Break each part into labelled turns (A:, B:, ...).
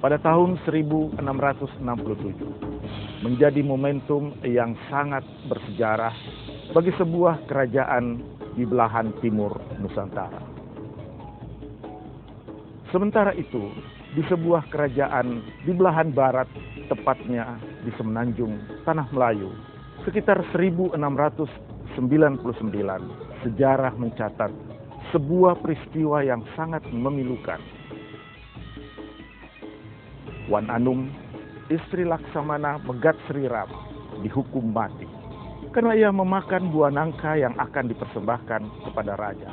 A: pada tahun 1667 menjadi momentum yang sangat bersejarah bagi sebuah kerajaan di belahan timur Nusantara. Sementara itu, di sebuah kerajaan di belahan barat, tepatnya di Semenanjung, Tanah Melayu, sekitar 1699, sejarah mencatat sebuah peristiwa yang sangat memilukan. Wan Anum, istri Laksamana Megat Sri Ram, dihukum mati karena ia memakan buah nangka yang akan dipersembahkan kepada raja.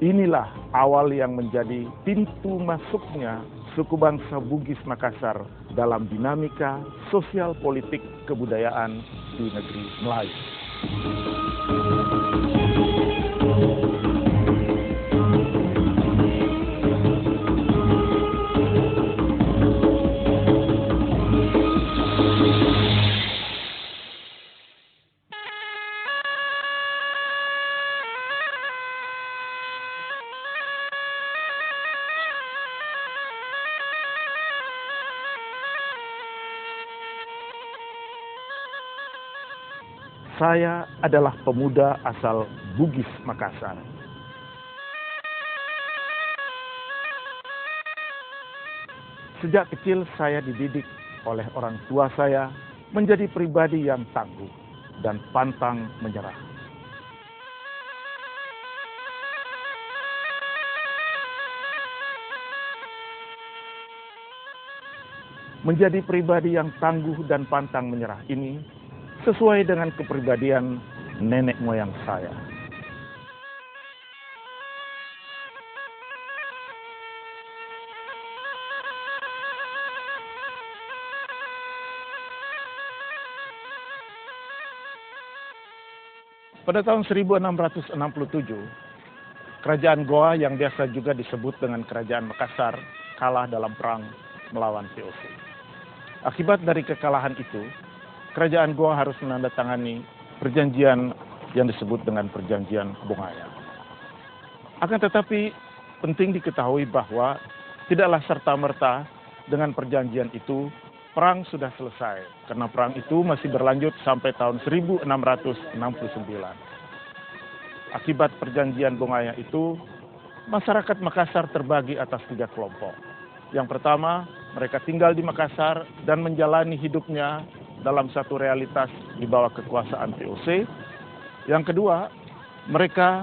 A: Inilah awal yang menjadi pintu masuknya suku bangsa Bugis Makassar dalam dinamika sosial politik kebudayaan di negeri Melayu. Saya adalah pemuda asal Bugis Makassar. Sejak kecil saya dididik oleh orang tua saya menjadi pribadi yang tangguh dan pantang menyerah. Menjadi pribadi yang tangguh dan pantang menyerah ini sesuai dengan kepribadian nenek moyang saya. Pada tahun 1667, Kerajaan Goa yang biasa juga disebut dengan Kerajaan Makassar kalah dalam perang melawan VOC. Akibat dari kekalahan itu, Kerajaan Goa harus menandatangani perjanjian yang disebut dengan Perjanjian Bongaya. Akan tetapi penting diketahui bahwa tidaklah serta-merta dengan perjanjian itu perang sudah selesai, karena perang itu masih berlanjut sampai tahun 1669. Akibat Perjanjian Bongaya itu, masyarakat Makassar terbagi atas 3 kelompok. Yang pertama, mereka tinggal di Makassar dan menjalani hidupnya dalam satu realitas di bawah kekuasaan VOC. Yang kedua, mereka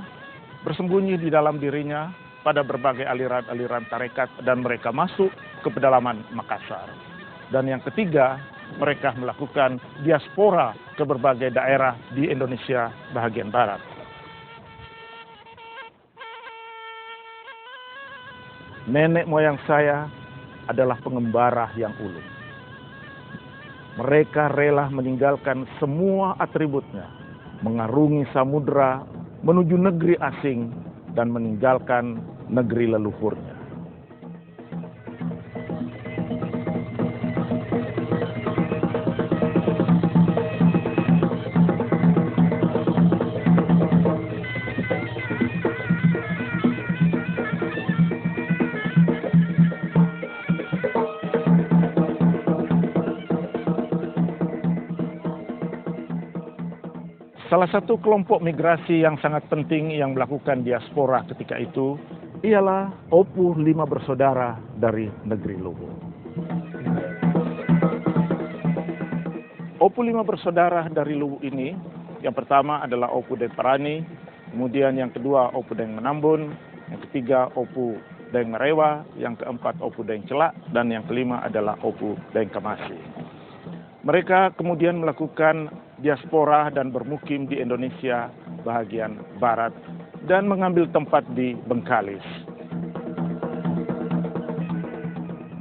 A: bersembunyi di dalam dirinya pada berbagai aliran-aliran tarekat dan mereka masuk ke pedalaman Makassar. Dan yang ketiga, mereka melakukan diaspora ke berbagai daerah di Indonesia bagian barat. Nenek moyang saya adalah pengembara yang ulung. Mereka rela meninggalkan semua atributnya, mengarungi samudera menuju negeri asing dan meninggalkan negeri leluhurnya. Salah satu kelompok migrasi yang sangat penting yang melakukan diaspora ketika itu ialah Opu 5 bersaudara dari negeri Luwu. Opu 5 bersaudara dari Luwu ini, yang pertama adalah Opu Deng Parani, kemudian yang kedua Opu Deng Menambun, yang ketiga Opu Deng Merewa, yang keempat Opu Deng Celak, dan yang kelima adalah Opu Deng Kamasi. Mereka kemudian melakukan diaspora dan bermukim di Indonesia bagian barat dan mengambil tempat di Bengkalis.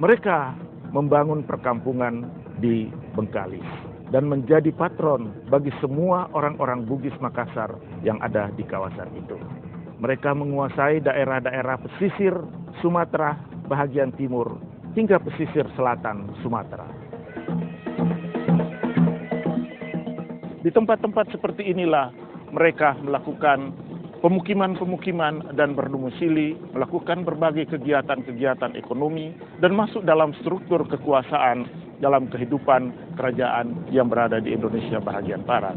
A: Mereka membangun perkampungan di Bengkalis dan menjadi patron bagi semua orang-orang Bugis Makassar yang ada di kawasan itu. Mereka menguasai daerah-daerah pesisir Sumatera bagian timur hingga pesisir selatan Sumatera. Di tempat-tempat seperti inilah mereka melakukan pemukiman-pemukiman dan berdomisili, melakukan berbagai kegiatan-kegiatan ekonomi, dan masuk dalam struktur kekuasaan dalam kehidupan kerajaan yang berada di Indonesia bagian barat.